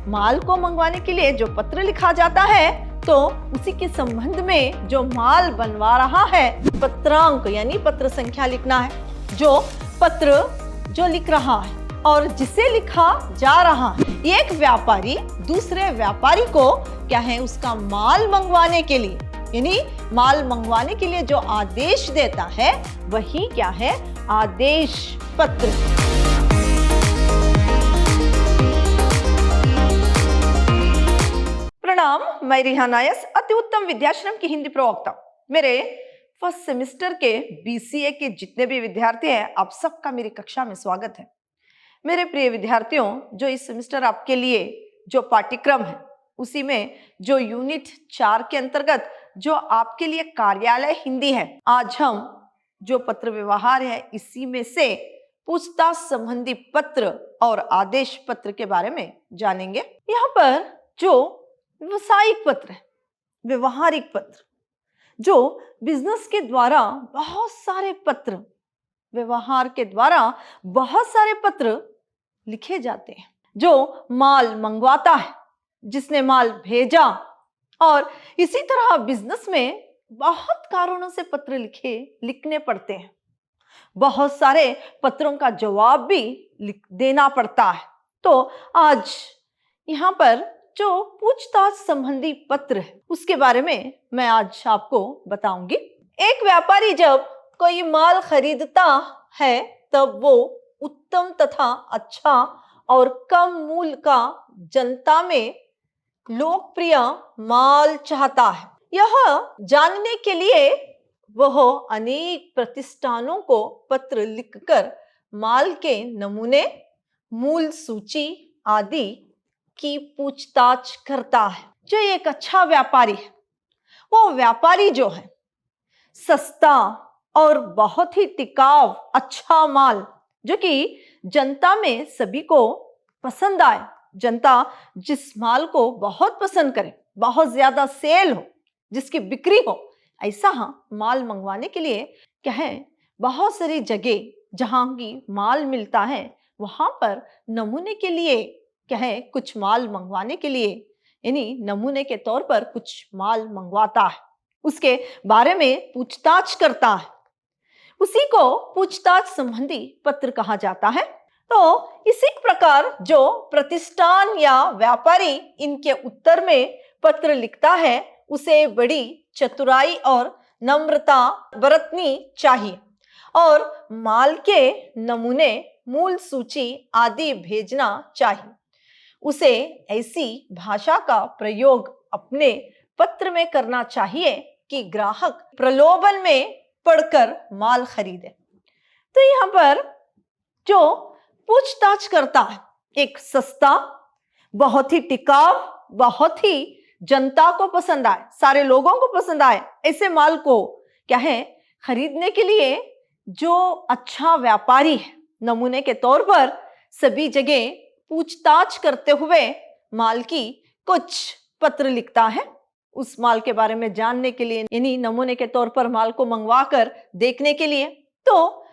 माल को मंगवाने के लिए जो पत्र लिखा जाता है तो उसी के संबंध में जो माल बनवा रहा है पत्रांक यानी पत्र संख्या लिखना है। जो पत्र जो लिख रहा है और जिसे लिखा जा रहा है, एक व्यापारी दूसरे व्यापारी को क्या है उसका माल मंगवाने के लिए यानी माल मंगवाने के लिए जो आदेश देता है वही क्या है आदेश पत्र। प्रणाम, मैं रिहाना यस, अति उत्तम विद्याश्रम की हिंदी प्रवक्ता। मेरे फर्स्ट सेमेस्टर के बीसीए के जितने भी विद्यार्थी हैं आप सबका मेरी कक्षा में स्वागत है। मेरे प्रिय विद्यार्थियों, जो इस सेमेस्टर आपके लिए जो पाठ्यक्रम है उसी में जो यूनिट 4 के अंतर्गत जो आपके लिए कार्यालय हिंदी है, आज हम जो पत्र व्यवहार है इसी में से पूछताछ संबंधी पत्र और आदेश पत्र के बारे में जानेंगे। यहाँ पर जो व्यवसायिक पत्र है, व्यवहारिक पत्र, जो बिजनेस के द्वारा बहुत सारे पत्र, व्यवहार के द्वारा बहुत सारे पत्र लिखे जाते हैं। जो माल मंगवाता है, जिसने माल भेजा, और इसी तरह बिजनेस में बहुत कारणों से पत्र लिखने पड़ते हैं। बहुत सारे पत्रों का जवाब भी देना पड़ता है। तो आज यहाँ पर जो पूछताछ संबंधी पत्र है उसके बारे में मैं आज आपको बताऊंगी। एक व्यापारी जब कोई माल खरीदता है तब वो उत्तम तथा अच्छा और कम मूल्य का जनता में लोकप्रिय माल चाहता है। यह जानने के लिए वह अनेक प्रतिष्ठानों को पत्र लिखकर माल के नमूने, मूल सूची आदि की पूछताछ करता है। जो एक अच्छा व्यापारी है, वो व्यापारी जो है सस्ता और बहुत ही टिकाऊ अच्छा माल जो कि जनता में सभी को पसंद आए, जनता जिस माल को बहुत पसंद करे, बहुत ज्यादा सेल हो, जिसकी बिक्री हो, ऐसा माल मंगवाने के लिए क्या है बहुत सारी जगह जहां की माल मिलता है वहां पर नमूने के लिए क्या है कुछ माल मंगवाने के लिए यानी नमूने के तौर पर कुछ माल मंगवाता है, उसके बारे में पूछताछ करता है। उसी को पूछताछ संबंधी पत्र कहा जाता है। तो इसी प्रकार जो प्रतिष्ठान या व्यापारी इनके उत्तर में पत्र लिखता है उसे बड़ी चतुराई और नम्रता बरतनी चाहिए और माल के नमूने, मूल सूची आदि भेजना चाहिए। उसे ऐसी भाषा का प्रयोग अपने पत्र में करना चाहिए कि ग्राहक प्रलोभन में पड़कर माल खरीदे। तो यहाँ पर जो पूछताछ करता है, एक सस्ता, बहुत ही टिकाऊ, बहुत ही जनता को पसंद आए, सारे लोगों को पसंद आए, ऐसे माल को क्या है खरीदने के लिए जो अच्छा व्यापारी है नमूने के तौर पर सभी जगह पूछताछ करते हुए माल की कुछ पत्र लिखता है। उस माल के बारे में जानने के लिए यानी नमूने के तौर पर माल को मंगवा कर देखने के लिए। तो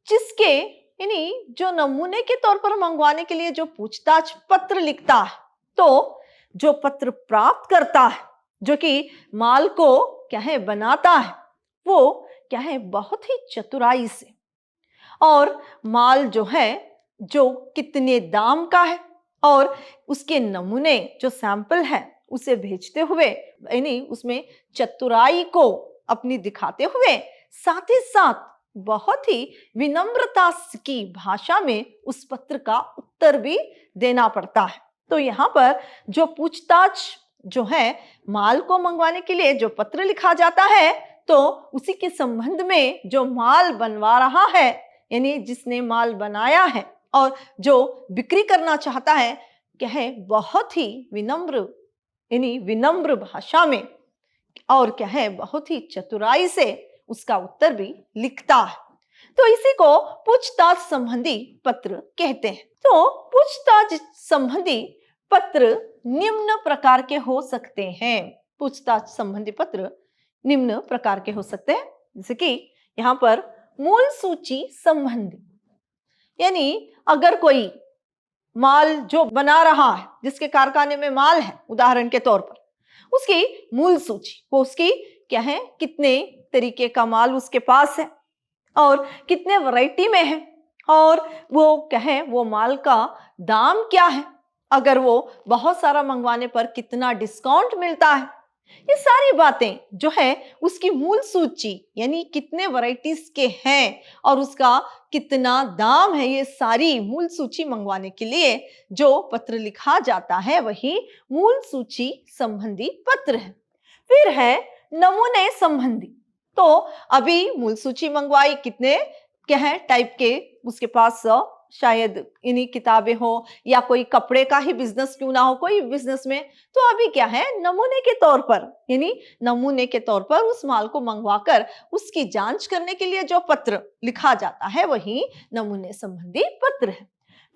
जिसके यानी जो नमूने के तौर पर मंगवाने के लिए जो पूछताछ पत्र लिखता है, तो जो पत्र प्राप्त करता है, जो कि माल को क्या है बनाता है, वो क्या है बहुत ही चतुराई से और माल जो है जो कितने दाम का है और उसके नमूने जो सैंपल है उसे भेजते हुए यानी उसमें चतुराई को अपनी दिखाते हुए साथ ही साथ बहुत ही विनम्रता की भाषा में उस पत्र का उत्तर भी देना पड़ता है। तो यहाँ पर जो पूछताछ जो है माल को मंगवाने के लिए जो पत्र लिखा जाता है तो उसी के संबंध में जो माल बनवा रहा है यानी जिसने माल बनाया है और जो बिक्री करना चाहता है क्या है बहुत ही विनम्र यानी विनम्र भाषा में और क्या है बहुत ही चतुराई से उसका उत्तर भी लिखता है। तो इसी को पूछताछ संबंधी पत्र कहते हैं। तो पूछताछ संबंधी पत्र निम्न प्रकार के हो सकते हैं। पूछताछ संबंधी पत्र निम्न प्रकार के हो सकते हैं, जैसे कि यहाँ पर मूल सूची संबंधी, यानी अगर कोई माल जो बना रहा है, जिसके कारखाने में माल है, उदाहरण के तौर पर, उसकी मूल सूची, वो उसकी क्या है, कितने तरीके का माल उसके पास है और कितने वैरायटी में है, और वो क्या है, वो माल का दाम क्या है, अगर वो बहुत सारा मंगवाने पर कितना डिस्काउंट मिलता है। ये सारी बातें जो है उसकी मूल सूची, यानी कितने वैरायटीज के हैं और उसका कितना दाम है, ये सारी मूल सूची मंगवाने के लिए जो पत्र लिखा जाता है वही मूल सूची संबंधी पत्र है। फिर है नमूने संबंधी। तो अभी मूल सूची मंगवाई, कितने क्या है टाइप के उसके पास शायद इन्हीं किताबें हो या कोई कपड़े का ही बिजनेस क्यों ना हो, कोई बिजनेस में, तो अभी क्या है, नमूने के तौर पर, यानी नमूने के तौर पर उस माल को मंगवाकर उसकी जांच करने के लिए जो पत्र लिखा जाता है वही नमूने संबंधी पत्र है।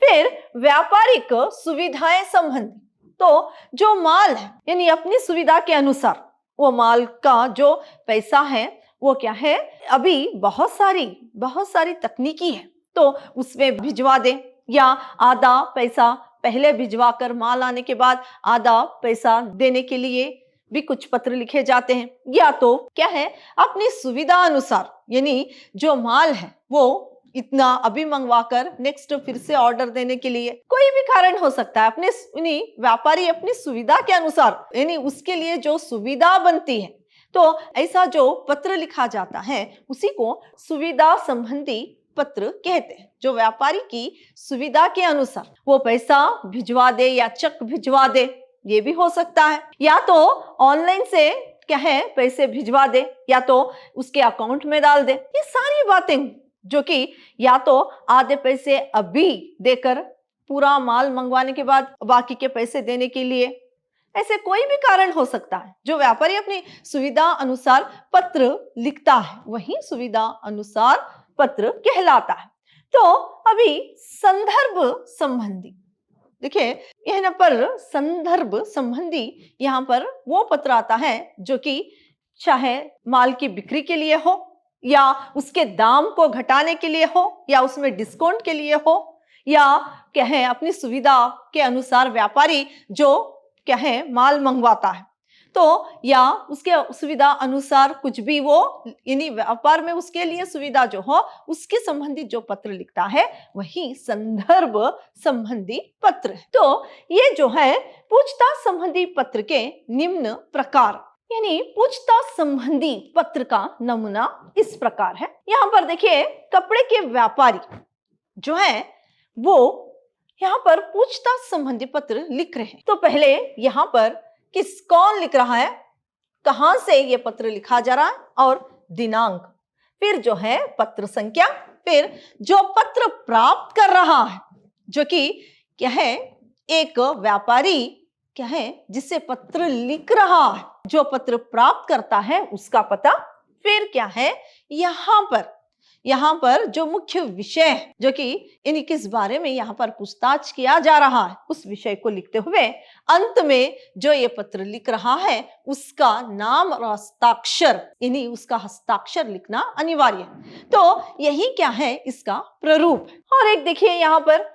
फिर व्यापारिक सुविधाएं संबंधी। तो जो माल है, यानी अपनी सुविधा के अनुसार वो माल का जो पैसा है वो क्या है, अभी बहुत सारी तकनीकी है, तो उसमें भिजवा दे, या आधा पैसा पहले भिजवा कर माल आने के बाद आधा पैसा देने के लिए भी कुछ पत्र लिखे जाते हैं। या तो क्या है, अपनी सुविधा अनुसार, यानी जो माल है वो इतना अभी मंगवा कर नेक्स्ट फिर से ऑर्डर देने के लिए, कोई भी कारण हो सकता है, अपने व्यापारी अपनी सुविधा के अनुसार, यानी उसके लिए जो सुविधा बनती है, तो ऐसा जो पत्र लिखा जाता है उसी को सुविधा संबंधी पत्र कहते हैं। जो व्यापारी की सुविधा के अनुसार वो पैसा भिजवा दे या चेक भिजवा दे, ये भी हो सकता है, या तो ऑनलाइन से क्या है पैसे भिजवा दे, या तो उसके अकाउंट में डाल दे। ये सारी बातें जो कि या तो आधे पैसे अभी देकर पूरा माल मंगवाने के बाद बाकी के पैसे देने के लिए, ऐसे कोई भी कारण हो सकता है। जो व्यापारी अपनी सुविधा अनुसार पत्र लिखता है वही सुविधा अनुसार पत्र कहलाता है। तो अभी संदर्भ संबंधी देखिए, यहाँ पर संदर्भ संबंधी, यहाँ पर वो पत्र आता है जो कि चाहे माल की बिक्री के लिए हो, या उसके दाम को घटाने के लिए हो, या उसमें डिस्काउंट के लिए हो, या क्या है अपनी सुविधा के अनुसार व्यापारी जो क्या है माल मंगवाता है, तो या उसके सुविधा अनुसार कुछ भी वो, यानी व्यापार में उसके लिए सुविधा जो हो उसके संबंधित जो पत्र लिखता है वही संदर्भ संबंधी पत्र है। तो ये जो है पूछताछ संबंधी पत्र के निम्न प्रकार, यानी पूछताछ संबंधी पत्र का नमूना इस प्रकार है। यहाँ पर देखिए, कपड़े के व्यापारी जो है वो यहाँ पर पूछताछ संबंधी पत्र लिख रहे हैं। तो पहले यहाँ पर कौन लिख रहा है, कहां से ये पत्र लिखा जा रहा है, और दिनांक, फिर जो है पत्र संख्या, फिर जो पत्र प्राप्त कर रहा है, जो कि क्या है एक व्यापारी क्या है जिससे पत्र लिख रहा है, जो पत्र प्राप्त करता है उसका पता, फिर क्या है यहाँ पर जो मुख्य विषय है, जो कि इन किस बारे में यहाँ पर पूछताछ किया जा रहा है, उस विषय को लिखते हुए अंत में जो ये पत्र लिख रहा है उसका नाम और हस्ताक्षर, यानी उसका हस्ताक्षर लिखना अनिवार्य है। तो यही क्या है इसका प्रारूप है। और एक देखिए यहाँ पर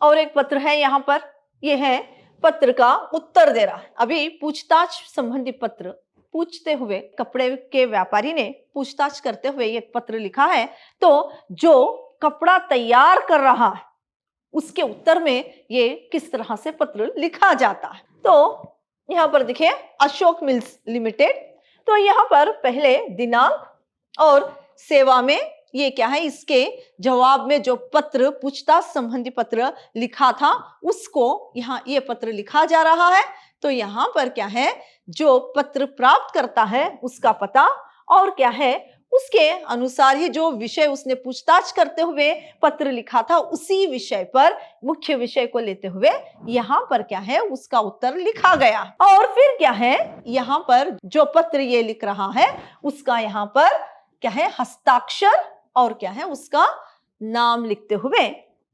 और एक पत्र है, यहाँ पर यह है पत्र का उत्तर दे रहा है। अभी पूछताछ संबंधी पत्र पूछते हुए कपड़े के व्यापारी ने पूछताछ करते हुए एक पत्र लिखा है, तो जो कपड़ा तैयार कर रहा है उसके उत्तर में ये किस तरह से पत्र लिखा जाता है। तो यहाँ पर देखिए, अशोक मिल्स लिमिटेड, तो यहाँ पर पहले दिनांक और सेवा में ये क्या है, इसके जवाब में जो पत्र पूछताछ संबंधी पत्र लिखा था उसको यहाँ ये पत्र लिखा जा रहा है। तो यहाँ पर क्या है, जो पत्र प्राप्त करता है उसका पता, और क्या है उसके अनुसार ही जो विषय उसने पूछताछ करते हुए पत्र लिखा था उसी विषय पर, मुख्य विषय को लेते हुए यहाँ पर क्या है उसका उत्तर लिखा गया। और फिर क्या है, यहाँ पर जो पत्र ये लिख रहा है उसका यहाँ पर क्या है हस्ताक्षर, और क्या है उसका नाम लिखते हुए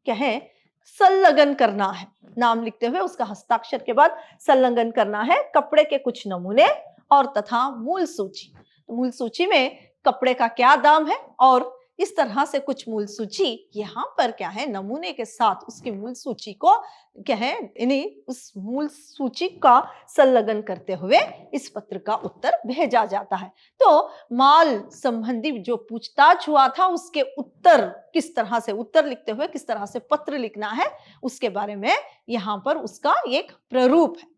क्या है संलग्न करना है। नाम लिखते हुए उसका हस्ताक्षर के बाद संलग्न करना है कपड़े के कुछ नमूने और तथा मूल सूची। तो मूल सूची में कपड़े का क्या दाम है और इस तरह से कुछ मूल सूची यहाँ पर क्या है, नमूने के साथ उसकी मूल सूची को क्या है, यानी उस मूल सूची का संलग्न करते हुए इस पत्र का उत्तर भेजा जाता है। तो माल संबंधी जो पूछताछ हुआ था उसके उत्तर किस तरह से, उत्तर लिखते हुए किस तरह से पत्र लिखना है, उसके बारे में यहाँ पर उसका एक प्रारूप है।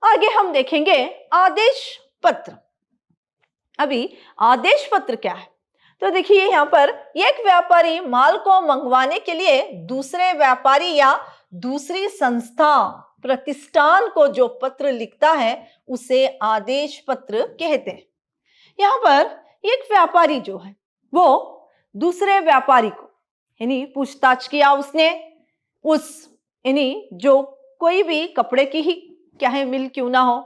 आगे हम देखेंगे आदेश पत्र। अभी आदेश पत्र क्या है, तो देखिए यहाँ पर एक व्यापारी माल को मंगवाने के लिए दूसरे व्यापारी या दूसरी संस्था प्रतिष्ठान को जो पत्र लिखता है उसे आदेश पत्र कहते हैं। यहाँ पर एक व्यापारी जो है वो दूसरे व्यापारी को यानी पूछताछ किया उसने, उस यानी जो कोई भी कपड़े की ही क्या है मिल क्यों ना हो,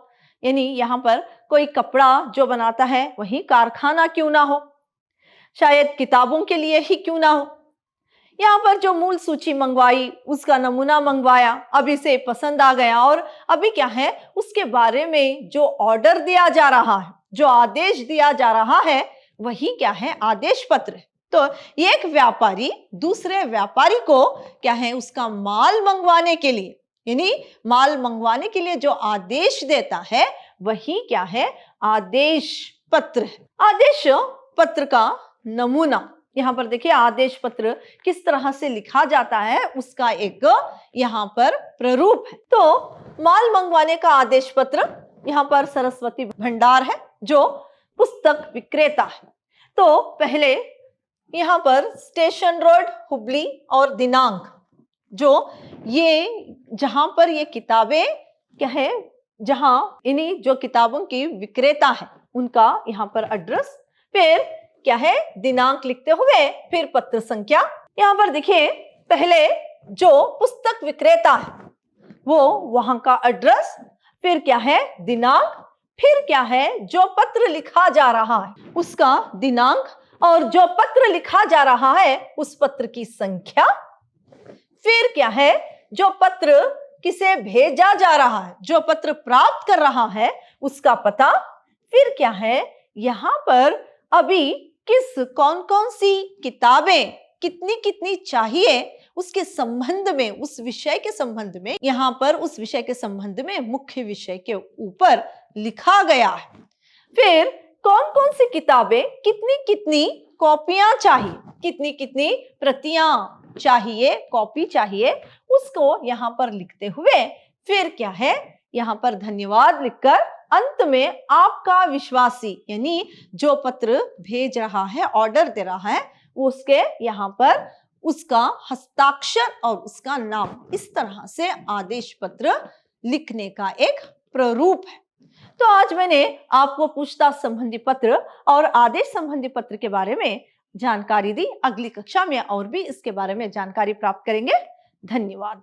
यानी यहाँ पर कोई कपड़ा जो बनाता है वही कारखाना क्यों ना हो, शायद किताबों के लिए ही क्यों ना हो, यहाँ पर जो मूल सूची मंगवाई उसका नमूना मंगवाया, अभी से पसंद आ गया और अभी क्या है उसके बारे में जो ऑर्डर दिया जा रहा है, जो आदेश दिया जा रहा है वही क्या है आदेश पत्र है। तो एक व्यापारी दूसरे व्यापारी को क्या है उसका माल मंगवाने के लिए, यानी माल मंगवाने के लिए जो आदेश देता है वही क्या है आदेश पत्र है। आदेश पत्र का नमूना यहाँ पर देखिए, आदेश पत्र किस तरह से लिखा जाता है उसका एक यहाँ पर प्रारूप है। तो माल मंगवाने का आदेश पत्र यहाँ पर सरस्वती भंडार है जो पुस्तक विक्रेता है। तो पहले यहाँ पर स्टेशन रोड हुबली और दिनांक, जो ये जहां पर ये किताबें क्या है, जहां इन्हीं जो किताबों की विक्रेता है उनका यहाँ पर एड्रेस, फिर क्या है दिनांक लिखते हुए फिर पत्र संख्या। यहाँ पर देखिए पहले जो पुस्तक विक्रेता है वो वहां का एड्रेस, फिर क्या है दिनांक, फिर क्या है जो पत्र लिखा जा रहा है उसका दिनांक, और जो पत्र लिखा जा रहा है उस पत्र की संख्या, फिर क्या है जो पत्र किसे भेजा जा रहा है, जो पत्र प्राप्त कर रहा है उसका पता, फिर क्या है यहाँ पर अभी किस कौन कौन सी किताबें कितनी कितनी चाहिए उसके संबंध में, उस विषय के संबंध में, यहाँ पर उस विषय के संबंध में मुख्य विषय के ऊपर लिखा गया है। फिर कौन कौन सी किताबें कितनी कितनी कॉपियां चाहिए, कितनी कितनी प्रतियां चाहिए, कॉपी चाहिए, उसको यहाँ पर लिखते हुए फिर क्या है यहाँ पर धन्यवाद लिखकर अंत में आपका विश्वासी यानी जो पत्र भेज रहा है, ऑर्डर दे रहा है, उसके यहाँ पर उसका हस्ताक्षर और उसका नाम, इस तरह से आदेश पत्र लिखने का एक प्रारूप है। तो आज मैंने आपको पूछताछ संबंधी पत्र और आदेश संबंधी पत्र के बारे में जानकारी दी। अगली कक्षा में और भी इसके बारे में जानकारी प्राप्त करेंगे। धन्यवाद।